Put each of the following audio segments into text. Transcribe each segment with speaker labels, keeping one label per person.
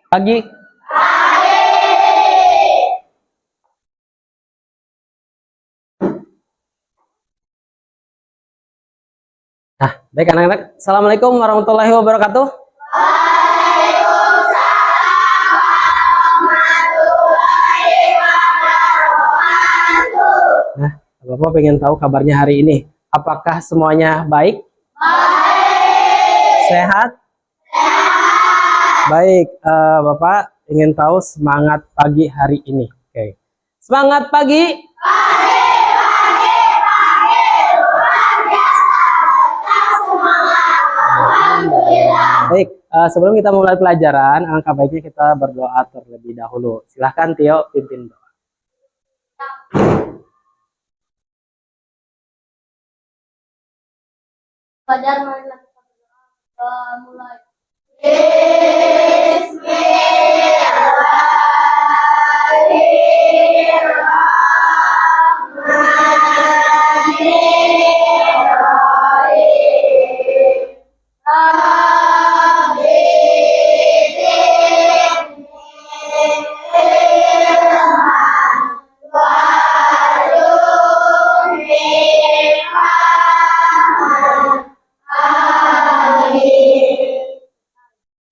Speaker 1: Pagi. Nah, baik anak-anak. Assalamualaikum warahmatullahi wabarakatuh. Nah, Bapak pengen tahu kabarnya hari ini. Apakah semuanya baik? Sehat? Baik, Bapak ingin tahu semangat pagi hari ini. Oke. Semangat pagi. Baik, sebelum kita mulai pelajaran, alangkah baiknya kita berdoa terlebih dahulu. Silahkan Tio pimpin doa.
Speaker 2: Fajar, marilah kita berdoa. Mulai.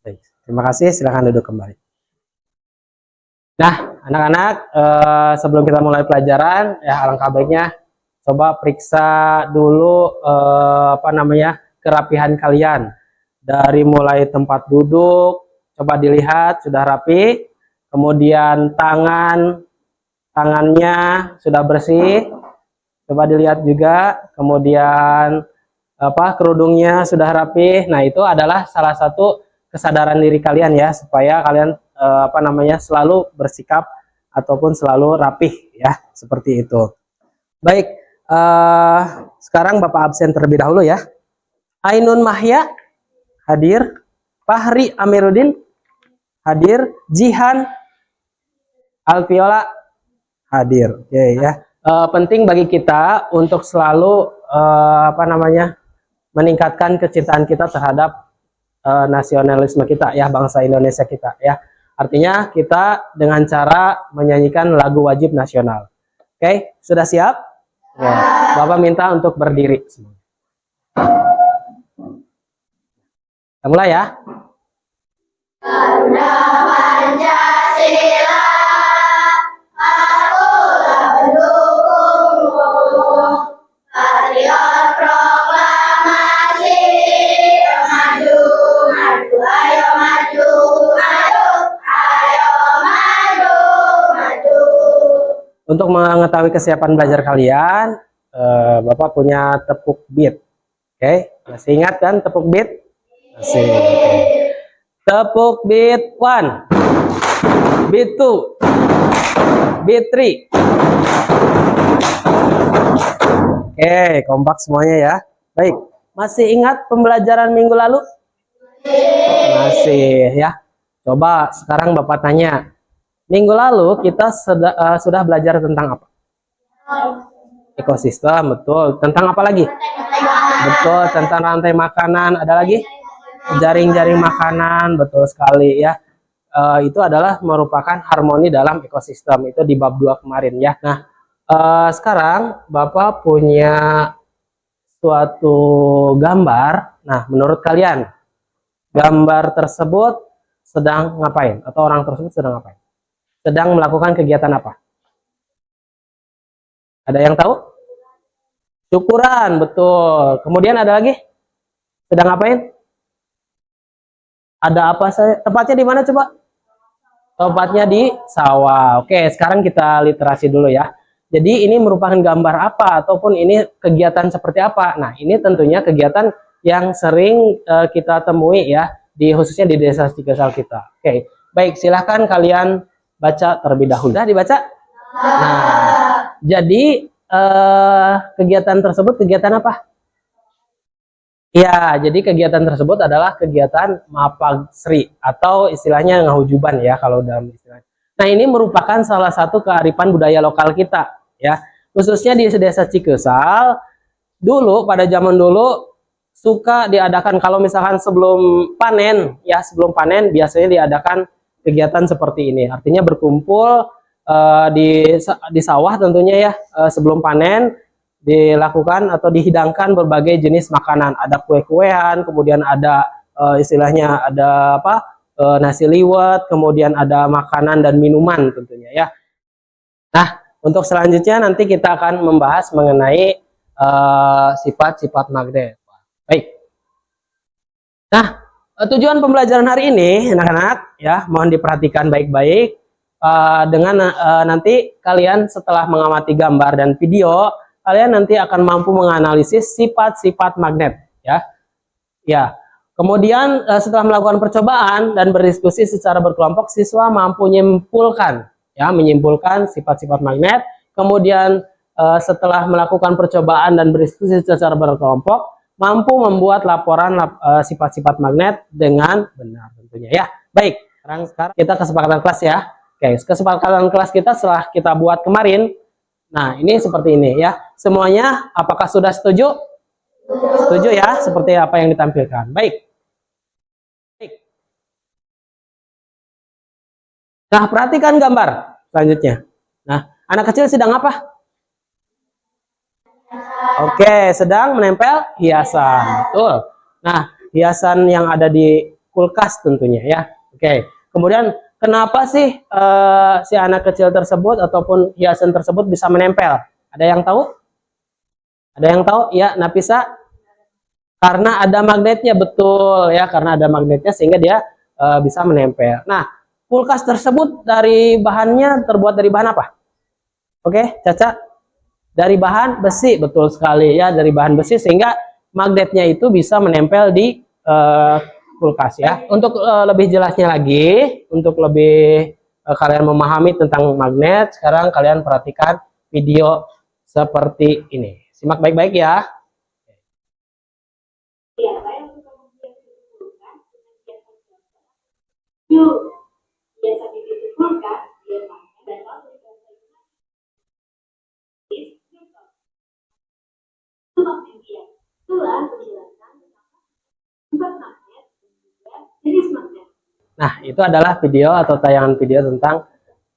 Speaker 1: Baik, terima kasih. Silahkan duduk kembali. Nah, anak-anak, sebelum kita mulai pelajaran, ya alangkah baiknya coba periksa dulu kerapihan kalian. Dari mulai tempat duduk, coba dilihat sudah rapi. Kemudian tangannya sudah bersih. Coba dilihat juga. Kemudian kerudungnya sudah rapi. Nah, itu adalah salah satu kesadaran diri kalian ya, supaya kalian selalu bersikap ataupun selalu rapih ya, seperti itu. Baik, sekarang Bapak absen terlebih dahulu ya. Ainun Mahya hadir, Fahri Amiruddin hadir, Jihan Alviola hadir. Oke ya. Penting bagi kita untuk selalu meningkatkan kecintaan kita terhadap nasionalisme kita ya, bangsa Indonesia kita ya. Artinya kita dengan cara menyanyikan lagu wajib nasional. Oke, sudah siap? Ya. Bapak minta untuk berdiri. Kita mulai ya.
Speaker 2: Garuda Pancasila, akulah pendukungmu. Patriot proklamasi, maju, maju, ayo maju, ayo, ayo maju, maju.
Speaker 1: Untuk mengetahui kesiapan belajar kalian, Bapak punya tepuk beat. Oke, masih ingat kan tepuk beat? Masih. Tepuk beat 1, beat 2, beat 3. Oke, kompak semuanya ya. Baik, masih ingat pembelajaran minggu lalu? Masih ya. Coba sekarang Bapak tanya, minggu lalu kita sudah belajar tentang apa? Ekosistem, betul. Tentang apa lagi? Betul, tentang rantai makanan. Ada lagi? Jaring-jaring makanan, betul sekali ya. Itu adalah merupakan harmoni dalam ekosistem. Itu di bab 2 kemarin ya. Nah, sekarang Bapak punya suatu gambar. Nah, menurut kalian gambar tersebut sedang ngapain? Atau orang tersebut sedang ngapain? Sedang melakukan kegiatan apa? Ada yang tahu? Syukuran, betul. Kemudian ada lagi? Sedang ngapain? Ada apa saya? Tepatnya di mana coba? Tepatnya di sawah. Oke, sekarang kita literasi dulu ya. Jadi ini merupakan gambar apa ataupun ini kegiatan seperti apa? Nah, ini tentunya kegiatan yang sering kita temui ya, khususnya di desa Cikesal kita. Oke, baik, silahkan kalian baca terlebih dahulu. Sudah dibaca? Nah, jadi kegiatan tersebut kegiatan apa? Ya, jadi kegiatan tersebut adalah kegiatan Mapagsri atau istilahnya ngahujuban ya kalau dalam istilah. Nah, ini merupakan salah satu kearifan budaya lokal kita ya. Khususnya di desa Cikesal, dulu pada zaman dulu suka diadakan kalau misalkan sebelum panen ya, sebelum panen biasanya diadakan kegiatan seperti ini. Artinya berkumpul di sawah tentunya ya, sebelum panen dilakukan atau dihidangkan berbagai jenis makanan. Ada kue-kuean, kemudian ada istilahnya ada apa? Nasi liwet, kemudian ada makanan dan minuman tentunya ya. Nah, untuk selanjutnya nanti kita akan membahas mengenai sifat-sifat magnet. Baik. Nah, tujuan pembelajaran hari ini, anak-anak, ya, mohon diperhatikan baik-baik. Dengan nanti kalian setelah mengamati gambar dan video, kalian nanti akan mampu menganalisis sifat-sifat magnet, ya. Ya. Kemudian setelah melakukan percobaan dan berdiskusi secara berkelompok, siswa mampu menyimpulkan sifat-sifat magnet. Kemudian setelah melakukan percobaan dan berdiskusi secara berkelompok, mampu membuat laporan sifat-sifat magnet dengan benar tentunya ya. Baik, sekarang kita kesepakatan kelas ya. Oke, kesepakatan kelas kita setelah kita buat kemarin. Nah, ini seperti ini ya. Semuanya apakah sudah setuju? Setuju ya, seperti apa yang ditampilkan. Baik. Nah, perhatikan gambar selanjutnya. Nah, anak kecil sedang apa? Oke, sedang menempel hiasan. Betul. Nah, hiasan yang ada di kulkas tentunya ya. Oke. Kemudian kenapa sih si anak kecil tersebut ataupun hiasan tersebut bisa menempel? Ada yang tahu? Ada yang tahu? Ya, Nafisa? Karena ada magnetnya, betul ya. Karena ada magnetnya sehingga dia bisa menempel. Nah, kulkas tersebut dari bahannya terbuat dari bahan apa? Oke, Caca? Dari bahan besi, betul sekali ya, dari bahan besi sehingga magnetnya itu bisa menempel di kulkas ya. Untuk lebih jelasnya lagi, untuk lebih kalian memahami tentang magnet, sekarang kalian perhatikan video seperti ini. Simak baik-baik ya. Nah, itu adalah video atau tayangan video tentang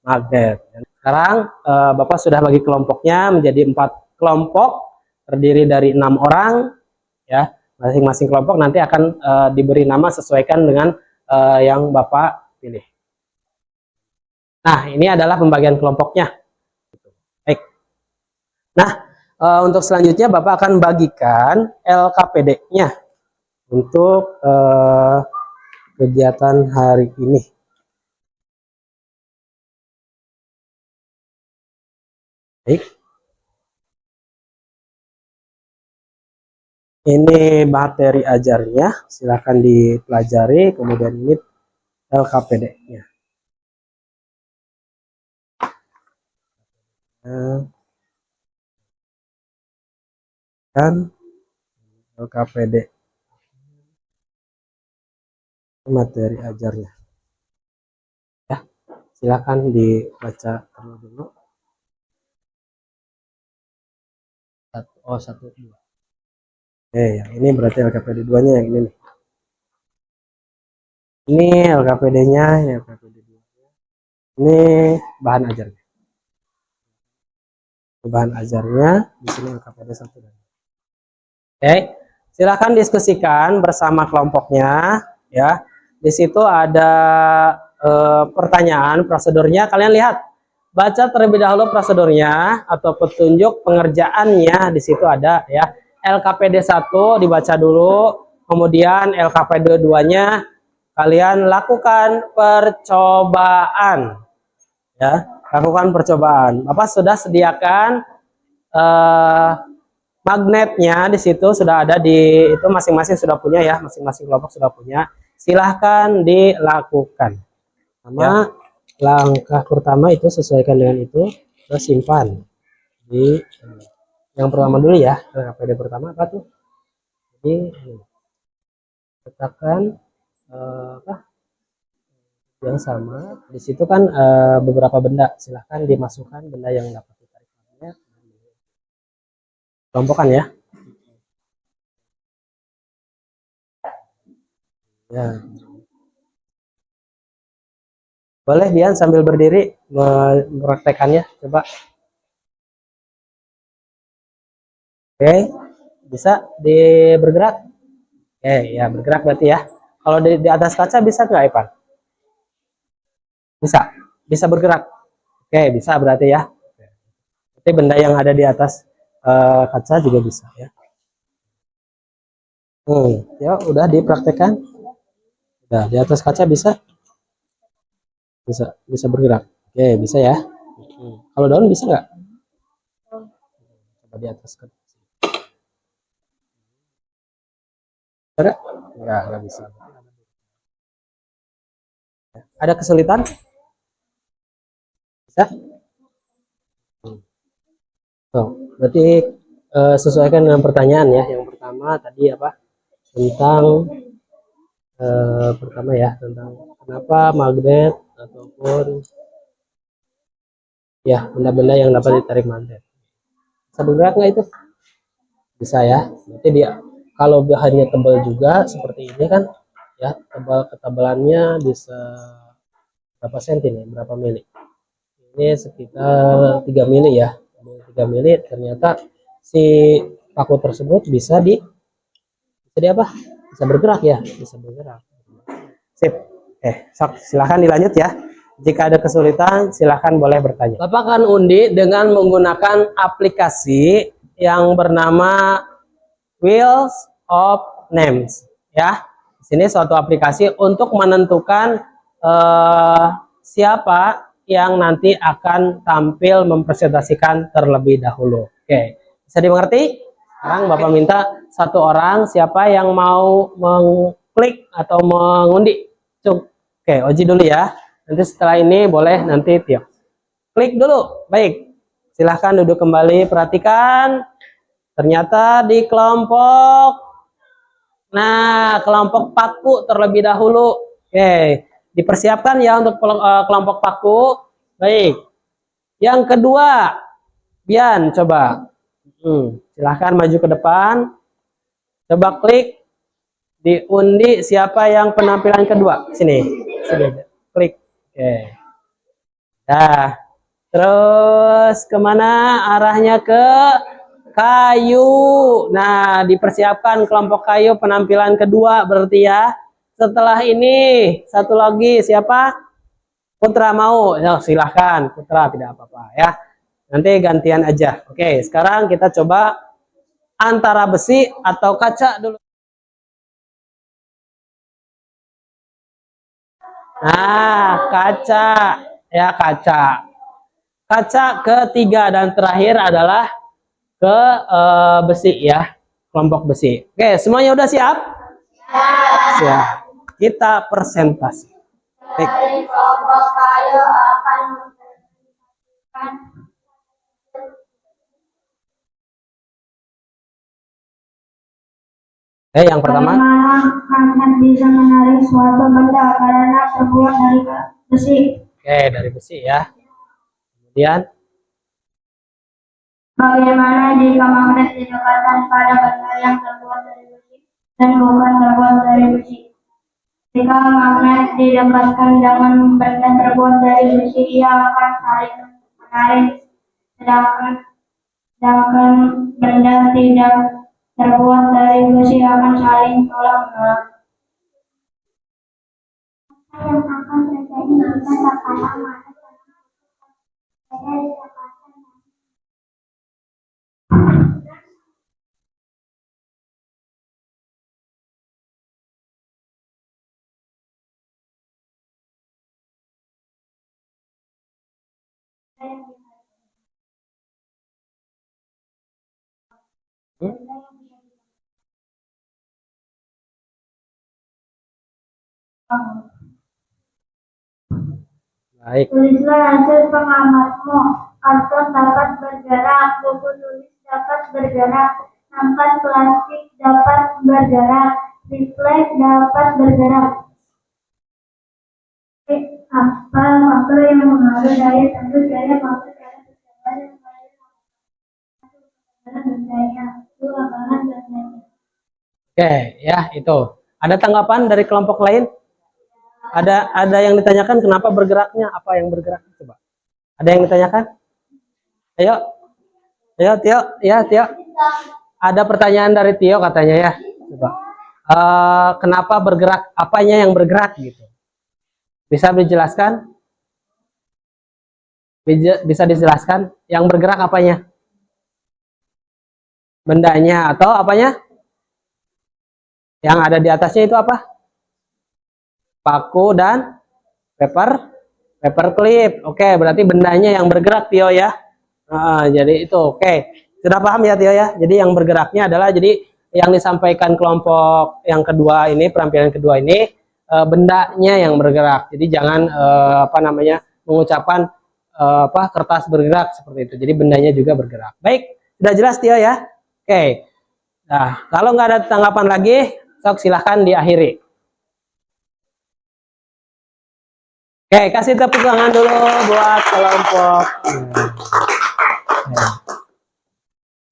Speaker 1: magnet. Sekarang Bapak sudah bagi kelompoknya menjadi 4 kelompok, terdiri dari 6 orang, ya. Masing-masing kelompok nanti akan diberi nama sesuaikan dengan yang Bapak pilih. Nah, ini adalah pembagian kelompoknya. Baik. Nah, untuk selanjutnya Bapak akan bagikan LKPD-nya untuk kegiatan hari ini. Baik. Ini materi ajarnya, silakan dipelajari, kemudian ini LKPD-nya. Dan LKPD materi ajarnya. Ya, silakan dibaca terlebih dulu. 1, 2. Oke, yang ini berarti LKPD 2-nya yang ini nih. Ini LKPD-nya, ini LKPD 2-nya. Ini bahan ajarnya. Bahan ajarnya di sini LKPD 1 dan 2. Oke, silakan diskusikan bersama kelompoknya ya. Di situ ada pertanyaan prosedurnya, kalian lihat. Baca terlebih dahulu prosedurnya atau petunjuk pengerjaannya, di situ ada ya. LKPD 1 dibaca dulu, kemudian LKPD 2-nya kalian lakukan percobaan. Ya, lakukan percobaan. Bapak sudah sediakan magnetnya, di situ sudah ada, di itu masing-masing sudah punya ya, masing-masing kelompok sudah punya. Silahkan dilakukan. Sama langkah pertama itu sesuaikan dengan itu, terus simpan di yang pertama dulu ya. LKPD pertama apa tuh? Jadi letakkan yang sama. Di situ kan beberapa benda, silahkan dimasukkan benda yang dapat ditarik magnet, kelompokkan ya. Ya. Boleh Dian sambil berdiri mempraktekannya, coba. Oke, bisa bergerak. Oke, ya bergerak berarti ya. Kalau di atas kaca bisa nggak, Ipan? Bisa, bisa bergerak. Oke, bisa berarti ya. Berarti benda yang ada di atas kaca juga bisa ya. Ya udah dipraktekkan. Nah, di atas kaca bisa, bisa bergerak. Oke, bisa ya. Kalau daun bisa nggak? Coba di atas kaca. Nggak bisa. Ada kesulitan? Bisa? Tuh, berarti sesuaikan dengan pertanyaan ya. Yang pertama tadi apa? Tentang pertama ya, tentang kenapa magnet ataupun ya benda-benda yang dapat ditarik magnet. Bisa bergerak nggak itu? Bisa ya. Berarti dia kalau bahannya tebal juga seperti ini kan, ya ketebalannya bisa berapa senti nih? Berapa mili? Ini sekitar 3 mili ya. 3 mili ternyata si paku tersebut bisa apa? Bisa bergerak ya, bisa bergerak. Sip. Silahkan dilanjut ya. Jika ada kesulitan, silahkan boleh bertanya. Dapatkan undi dengan menggunakan aplikasi yang bernama Wheels of Names. Ya, di sini suatu aplikasi untuk menentukan siapa yang nanti akan tampil mempresentasikan terlebih dahulu. Oke, bisa dimengerti? Sekarang Bapak minta satu orang siapa yang mau mengklik atau mengundi. Oke, Oji dulu ya. Nanti setelah ini boleh nanti Tio. Klik dulu. Baik. Silahkan duduk kembali. Perhatikan. Ternyata di kelompok. Nah, kelompok paku terlebih dahulu. Oke. Dipersiapkan ya untuk kelompok paku. Baik. Yang kedua. Bian, coba. Silahkan maju ke depan. Coba klik. Diundi siapa yang penampilan kedua. Sini. Klik. Oke. Nah, terus kemana arahnya? Ke kayu. Nah, dipersiapkan kelompok kayu penampilan kedua berarti ya. Setelah ini satu lagi siapa? Putra mau? Ya, silahkan Putra, tidak apa-apa ya. Nanti gantian aja. Oke, sekarang kita coba antara besi atau kaca dulu. Nah, kaca ya, kaca. Kaca ketiga dan terakhir adalah ke besi ya, kelompok besi. Oke, semuanya udah siap? Siap. Kita presentasi.
Speaker 2: Dari kelompok kayu akan mempresentasikan
Speaker 1: Yang pertama.
Speaker 2: bagaimana magnet bisa menarik suatu benda karena terbuat dari besi.
Speaker 1: Oke, dari besi ya. Kemudian.
Speaker 2: Bagaimana jika magnet didekatkan pada benda yang terbuat dari besi dan bukan terbuat dari besi? Jika magnet didekatkan dengan benda terbuat dari besi, ia akan saling menarik, sedangkan benda tidak terbuat dari besi akan saling tolak-menolak. Yang akan terjadi jika terpasang magnet beda didekatkan.
Speaker 1: Baik.
Speaker 2: Tulislah hasil pengamatmu. Karton dapat bergerak, buku tulis dapat bergerak, nampan plastik dapat bergerak, display dapat bergerak. Apa faktor yang mengaruh daya? Tentu daya faktor karena kecepatan dan daya. Itu abalan dan daya.
Speaker 1: Oke, ya itu. Ada tanggapan dari kelompok lain? Ada yang ditanyakan kenapa bergeraknya? Apa yang bergerak? Coba. Ada yang ditanyakan? Ayo. Ayo Tio, ya Tio. Ada pertanyaan dari Tio katanya ya. Coba. Kenapa bergerak? Apanya yang bergerak gitu? Bisa dijelaskan? Bisa dijelaskan? Yang bergerak apanya? Bendanya atau apanya? Yang ada di atasnya itu apa? Paku dan paper clip. Oke, berarti bendanya yang bergerak Tio ya. Jadi itu oke. Sudah paham ya Tio ya. Jadi yang bergeraknya adalah jadi yang disampaikan kelompok yang kedua ini, perampilan kedua ini bendanya yang bergerak. Jadi jangan apa namanya mengucapkan kertas bergerak seperti itu. Jadi bendanya juga bergerak. Baik, sudah jelas Tio ya. Oke. Nah, kalau nggak ada tanggapan lagi, sok silahkan diakhiri. Oke, kasih tepuk tangan dulu buat kelompok.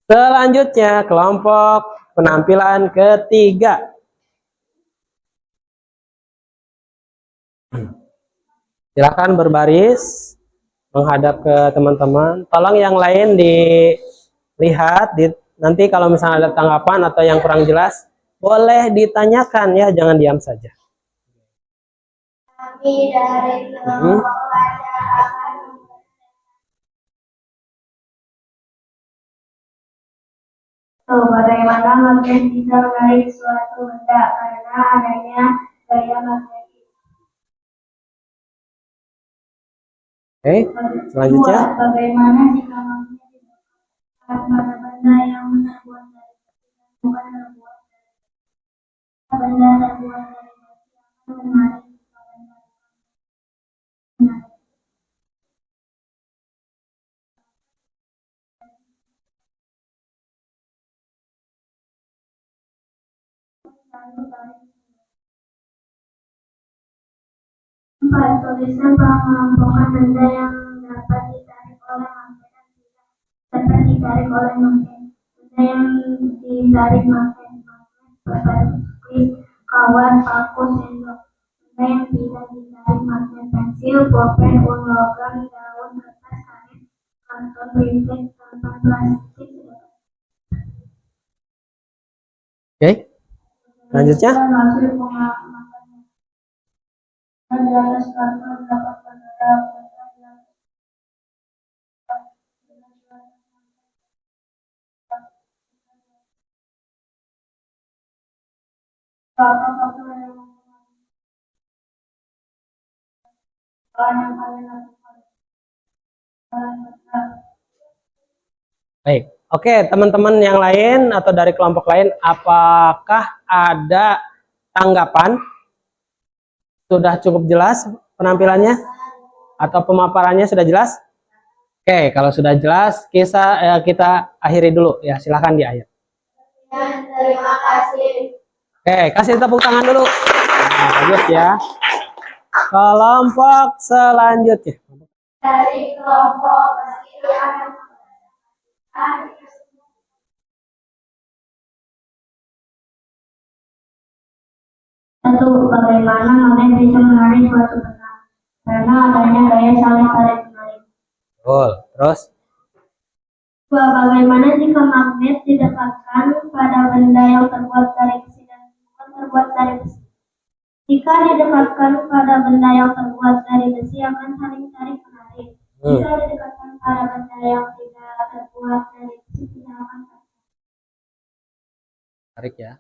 Speaker 1: Selanjutnya, kelompok penampilan ketiga. Silakan berbaris menghadap ke teman-teman. Tolong yang lain dilihat, nanti kalau misalnya ada tanggapan atau yang kurang jelas, boleh ditanyakan ya, jangan diam saja.
Speaker 2: Kami dari kelompok pelajar akan bagaimana magnet bisa menarik suatu benda karena adanya gaya magnetik.
Speaker 1: Oke, selanjutnya.
Speaker 2: Bagaimana jika magnet didekatkan pada benda yang terbuat dari besi dan bukan terbuat dari benda terbuat dari besi akan menarik benda. Empat, tulisan telah mengelompokkan benda yang dapat ditarik oleh magnet dan tidak dapat ditarik oleh magnet. Benda yang ditarik magnet seperti kawat, paku, sendok. Benda yang tidak ditarik magnet pensil, pulpen, logam, daun, kertas, karet, karton, printer, tanpa plastik.
Speaker 1: Oke, selanjutnya.
Speaker 2: Hasil pengamatan di atas karton dapat bergerak. Faktor-faktor yang
Speaker 1: Baik, oke teman-teman yang lain atau dari kelompok lain, apakah ada tanggapan? Sudah cukup jelas penampilannya atau pemaparannya sudah jelas? Oke, kalau sudah jelas, kita akhiri dulu ya. Silahkan di akhir.
Speaker 2: Terima kasih.
Speaker 1: Oke, kasih tepuk tangan dulu. Nah, lanjut ya. Kelompok selanjutnya.
Speaker 2: Dari kelompok kesenian satu, bagaimana magnet bisa menarik suatu benda karena adanya gaya saling tarik menarik.
Speaker 1: Betul. Terus?
Speaker 2: Dua, bagaimana jika magnet didekatkan pada benda yang terbuat dari besi dan bukan terbuat dari besi. Jika didekatkan pada benda yang terbuat dari besi akan saling tarik menarik. Jika didekatkan pada benda yang tidak terbuat dari besi tidak akan
Speaker 1: Tarik ya.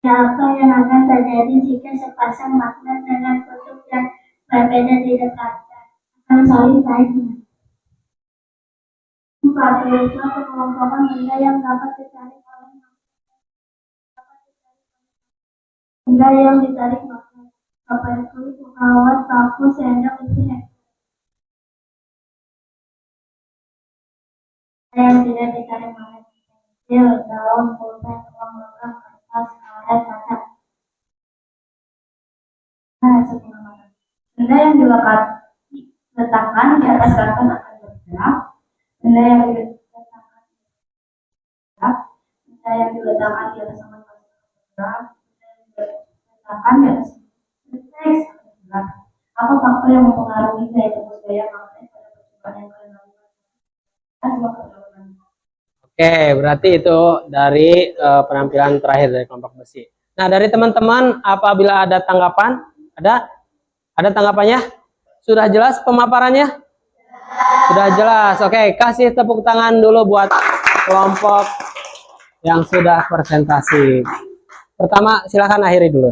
Speaker 2: apa yang akan terjadi jika sepasang magnet dengan kutub yang berbeda didekatkan akan saling tarik menarik. Empat, yaitu pengelompokan benda yang dapat ditarik oleh magnet. Benda yang ditarik magnet seperti kawat, paku, sendok, etc. Yang tidak ditarik magnet pensil, daun, pulpen, uang logam, kertas, karet, kaca. Benda yang diletakkan di atas karton akan bergerak. Benda yang diletakkan di atas kertas bergerak. Benda yang diletakkan di atas kertas bergerak. Benda yang diletakkan Akan dan refleks. Apa faktor yang mempengaruhi daya tembus gaya magnet pada percobaan yang kalian lakukan?
Speaker 1: Oke, berarti itu dari penampilan terakhir dari kelompok besi. Nah, dari teman-teman apabila ada tanggapan, ada tanggapannya? Sudah jelas pemaparannya? Sudah jelas. Oke, kasih tepuk tangan dulu buat kelompok yang sudah presentasi. Pertama, silakan akhiri dulu.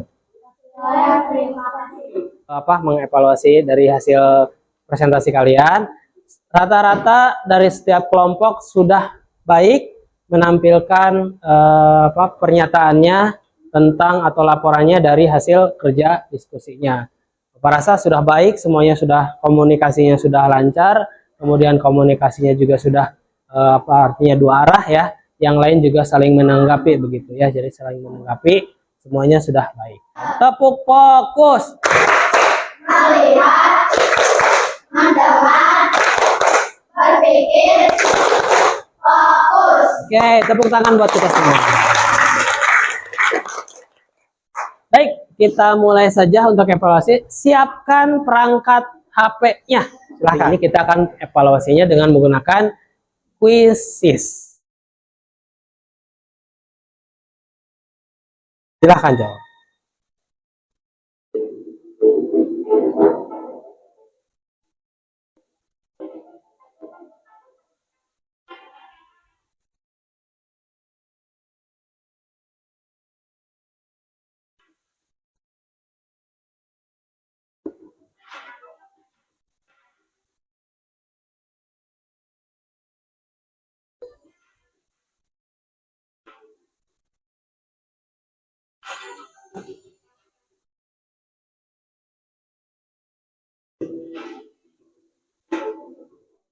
Speaker 1: Mengevaluasi dari hasil presentasi kalian. Rata-rata dari setiap kelompok sudah baik menampilkan pernyataannya tentang atau laporannya dari hasil kerja diskusinya. Bapak rasa sudah baik, semuanya sudah, komunikasinya sudah lancar, kemudian komunikasinya juga sudah artinya dua arah ya, yang lain juga saling menanggapi begitu ya, jadi saling menanggapi, semuanya sudah baik. Tepuk fokus. Melihat, mendengar, berpikir, fokus. Oke, tepuk tangan buat kita semua. Baik, kita mulai saja untuk evaluasi. Siapkan perangkat HP-nya. Silahkan. Ini kita akan evaluasinya dengan menggunakan Quizzes. Silahkan jawab.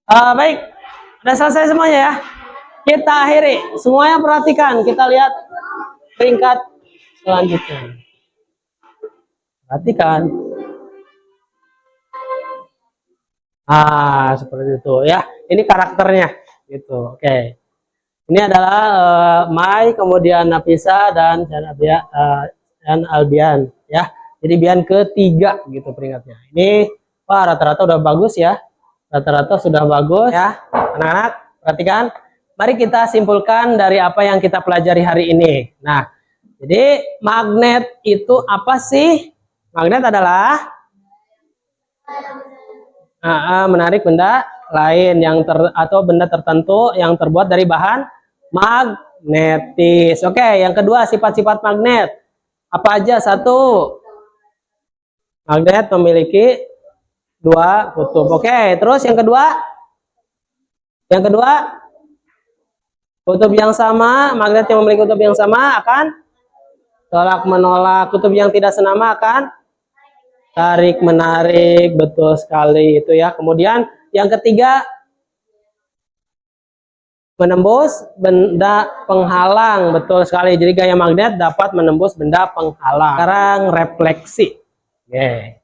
Speaker 1: Baik, sudah selesai semuanya ya. Kita akhiri. Semuanya perhatikan. Kita lihat peringkat selanjutnya. Perhatikan. Seperti itu ya. Ini karakternya gitu. Oke. Ini adalah Mai, kemudian Nafisa dan Albian ya. Jadi Bian ketiga gitu peringkatnya. Ini rata-rata udah bagus ya. Rata-rata sudah bagus ya. Anak-anak, perhatikan. Mari kita simpulkan dari apa yang kita pelajari hari ini. Nah, jadi magnet itu apa sih? Magnet adalah menarik benda lain atau benda tertentu yang terbuat dari bahan magnetis. Oke, yang kedua sifat-sifat magnet. Apa aja? Satu, magnet memiliki dua kutub. Oke, terus yang kedua? Yang kedua, kutub yang sama, magnet yang memiliki kutub yang sama akan tolak menolak. Kutub yang tidak senama akan tarik menarik. Betul sekali itu ya. Kemudian yang ketiga, menembus benda penghalang. Betul sekali. Jadi gaya magnet dapat menembus benda penghalang. Sekarang refleksi. Oke.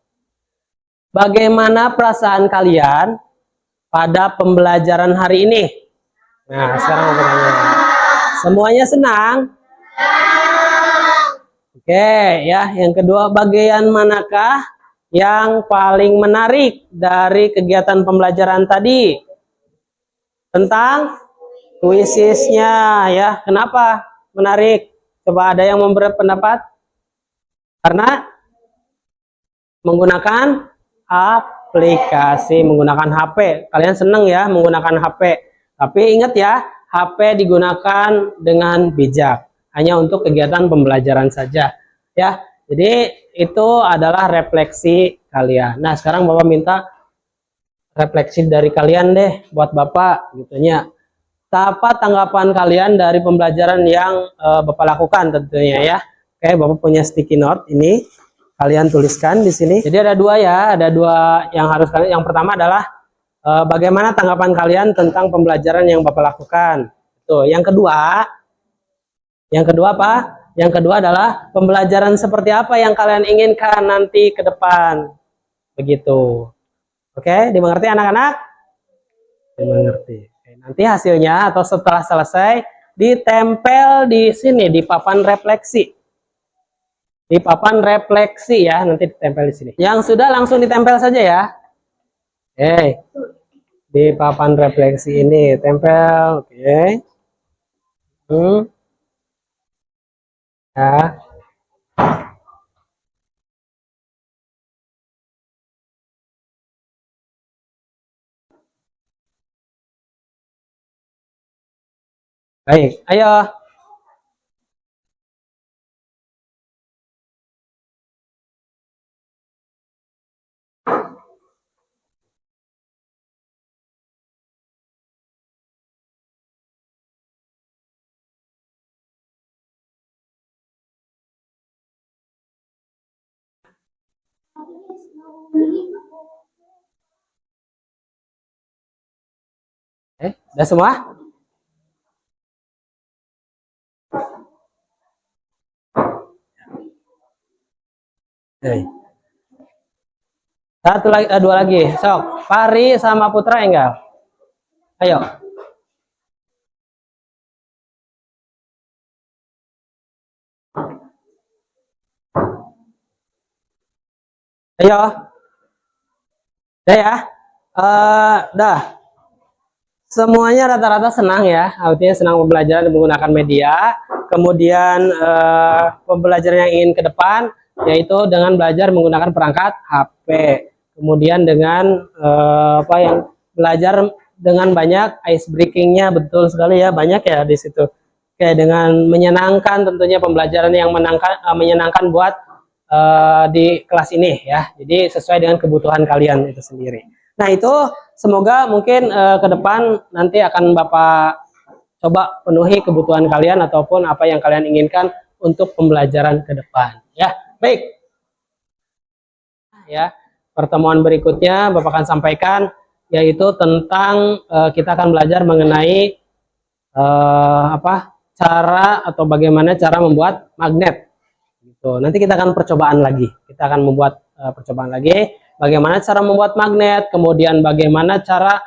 Speaker 1: Bagaimana perasaan kalian pada pembelajaran hari ini? Nah, sekarang aku tanya. Semuanya senang? Oke, ya. Yang kedua, bagian manakah yang paling menarik dari kegiatan pembelajaran tadi? Tentang Quizzesnya ya. Kenapa menarik? Coba ada yang memberi pendapat? Karena menggunakan aplikasi, menggunakan HP. Kalian seneng ya menggunakan HP. Tapi ingat ya, HP digunakan dengan bijak. Hanya untuk kegiatan pembelajaran saja. Ya, jadi itu adalah refleksi kalian. Nah, sekarang Bapak minta refleksi dari kalian deh, buat Bapak, gitunya. Apa tanggapan kalian dari pembelajaran yang Bapak lakukan tentunya ya. Oke, Bapak punya sticky note ini. Kalian tuliskan di sini. Jadi ada dua ya, ada dua yang harus kalian. Yang pertama adalah bagaimana tanggapan kalian tentang pembelajaran yang Bapak lakukan. Tuh, yang kedua apa? Yang kedua adalah pembelajaran seperti apa yang kalian inginkan nanti ke depan. Begitu. Oke, dimengerti anak-anak? Dimengerti. Oke, nanti hasilnya atau setelah selesai ditempel di sini di papan refleksi. Di papan refleksi ya, nanti ditempel di sini. Yang sudah langsung ditempel saja ya. Di papan refleksi ini tempel, oke. Ya. Baik, ayo. Udah semua? Satu lagi, dua lagi. Sok, Pari sama Putra enggak? Ayo. Ayo. Udah ya? Dah. Semuanya rata-rata senang ya, artinya senang pembelajaran menggunakan media. Kemudian pembelajaran yang ingin ke depan yaitu dengan belajar menggunakan perangkat HP. Kemudian dengan apa yang belajar dengan banyak ice breakingnya, betul sekali ya, banyak ya di situ. Kayak dengan menyenangkan tentunya pembelajaran yang menyenangkan buat di kelas ini ya. Jadi sesuai dengan kebutuhan kalian itu sendiri. Nah itu semoga mungkin ke depan nanti akan Bapak coba penuhi kebutuhan kalian ataupun apa yang kalian inginkan untuk pembelajaran ke depan. Ya, baik. Ya, pertemuan berikutnya Bapak akan sampaikan yaitu tentang kita akan belajar mengenai apa cara atau bagaimana cara membuat magnet. Gitu. Nanti kita akan percobaan lagi. Kita akan membuat percobaan lagi. Bagaimana cara membuat magnet, kemudian bagaimana cara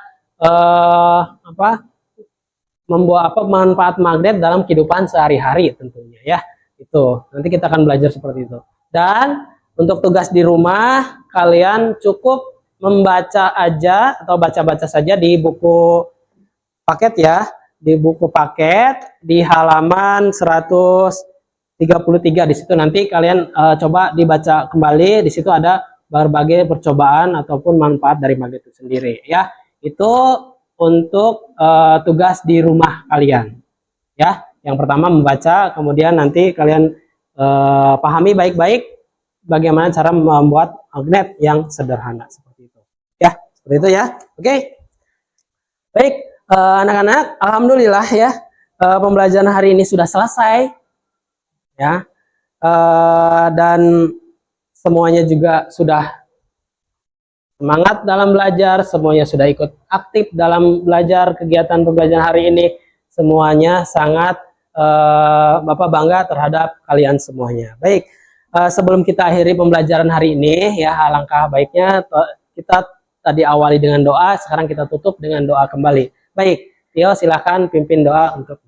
Speaker 1: membuat manfaat magnet dalam kehidupan sehari-hari tentunya ya. Itu. Nanti kita akan belajar seperti itu. Dan untuk tugas di rumah kalian cukup membaca aja atau baca-baca saja di buku paket ya. Di buku paket di halaman 133 di situ nanti kalian coba dibaca kembali. Di situ ada berbagai percobaan ataupun manfaat dari magnet itu sendiri ya. Itu untuk tugas di rumah kalian ya. Yang pertama membaca, kemudian nanti kalian pahami baik-baik bagaimana cara membuat magnet yang sederhana seperti itu ya. Seperti itu ya. Oke. Baik anak-anak, alhamdulillah ya pembelajaran hari ini sudah selesai ya. Dan semuanya juga sudah semangat dalam belajar, semuanya sudah ikut aktif dalam belajar kegiatan pembelajaran hari ini. Semuanya sangat Bapak bangga terhadap kalian semuanya. Baik, sebelum kita akhiri pembelajaran hari ini ya, alangkah baiknya kita tadi awali dengan doa, sekarang kita tutup dengan doa kembali. Baik, Tio silakan pimpin doa untuk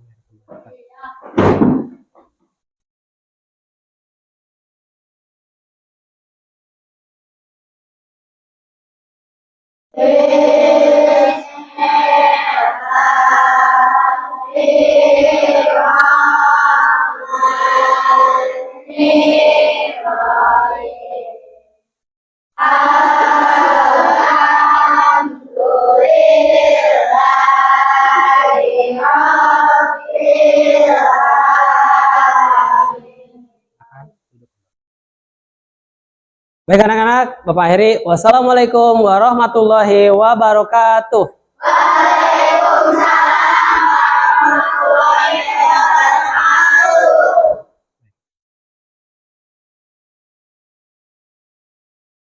Speaker 1: baik anak-anak, Bapak akhiri. Wassalamualaikum warahmatullahi wabarakatuh.